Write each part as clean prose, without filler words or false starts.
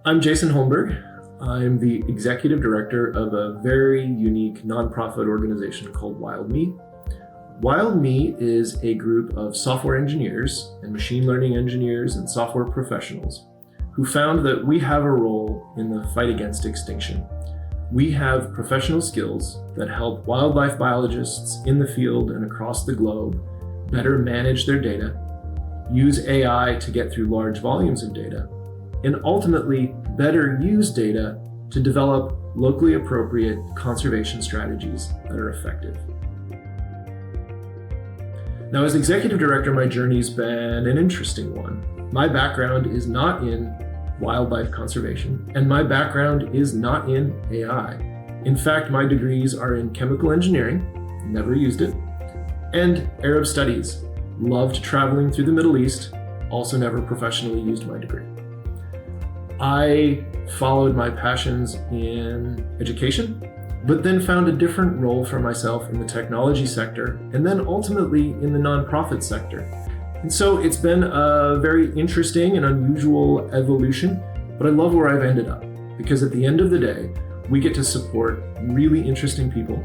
I'm Jason Holmberg. I'm the executive director of a very unique nonprofit organization called WildMe. WildMe is a group of software engineers and machine learning engineers and software professionals who found that we have a role in the fight against extinction. We have professional skills that help wildlife biologists in the field and across the globe better manage their data, use AI to get through large volumes of data, and ultimately better use data to develop locally appropriate conservation strategies that are effective. Now, as executive director, my journey's been an interesting one. My background is not in wildlife conservation, and my background is not in AI. In fact, my degrees are in chemical engineering, never used it, and Arab studies. Loved traveling through the Middle East, also never professionally used my degree. I followed my passions in education, but then found a different role for myself in the technology sector, and then ultimately in the nonprofit sector. And so it's been a very interesting and unusual evolution, but I love where I've ended up, because at the end of the day, we get to support really interesting people,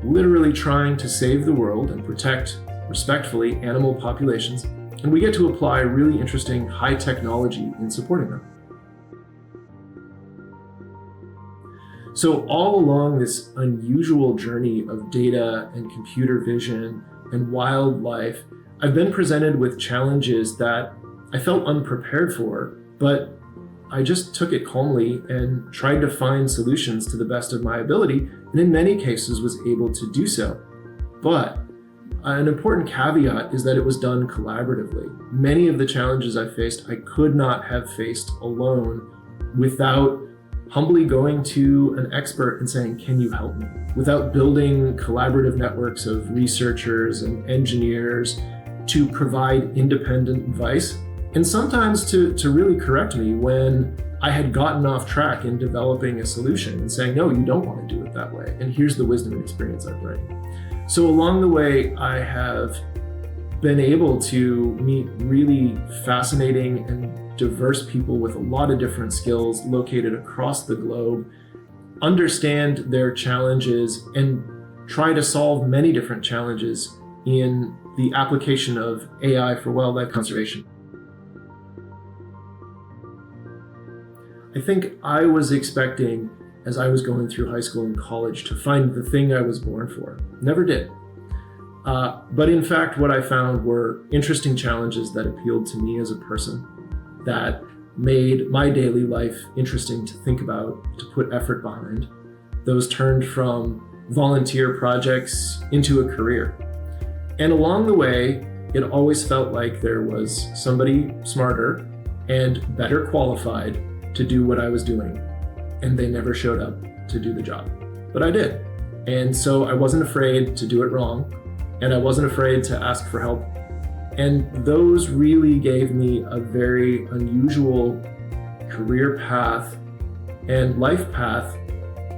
literally trying to save the world and protect, respectfully, animal populations, and we get to apply really interesting high technology in supporting them. So all along this unusual journey of data and computer vision and wildlife, I've been presented with challenges that I felt unprepared for, but I just took it calmly and tried to find solutions to the best of my ability, and in many cases was able to do so. But an important caveat is that it was done collaboratively. Many of the challenges I faced, I could not have faced alone without humbly going to an expert and saying, can you help me? Without building collaborative networks of researchers and engineers to provide independent advice, and sometimes to really correct me when I had gotten off track in developing a solution and saying, no, you don't want to do it that way. And here's the wisdom and experience I bring. So along the way, I have been able to meet really fascinating and diverse people with a lot of different skills located across the globe, understand their challenges, and try to solve many different challenges in the application of AI for wildlife conservation. I think I was expecting, as I was going through high school and college, to find the thing I was born for. Never did. But in fact, what I found were interesting challenges that appealed to me as a person, that made my daily life interesting to think about, to put effort behind. Those turned from volunteer projects into a career. And along the way, it always felt like there was somebody smarter and better qualified to do what I was doing. And they never showed up to do the job. But I did. And so I wasn't afraid to do it wrong. And I wasn't afraid to ask for help. And those really gave me a very unusual career path and life path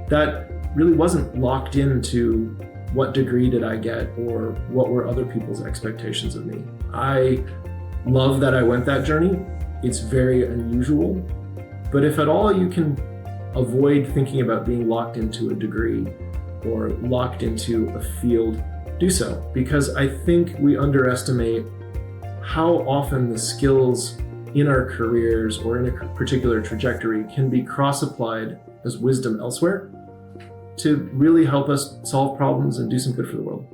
that really wasn't locked into what degree did I get or what were other people's expectations of me. I love that I went that journey. It's very unusual. But if at all you can avoid thinking about being locked into a degree or locked into a field, do so. Because I think we underestimate how often the skills in our careers or in a particular trajectory can be cross-applied as wisdom elsewhere to really help us solve problems and do some good for the world.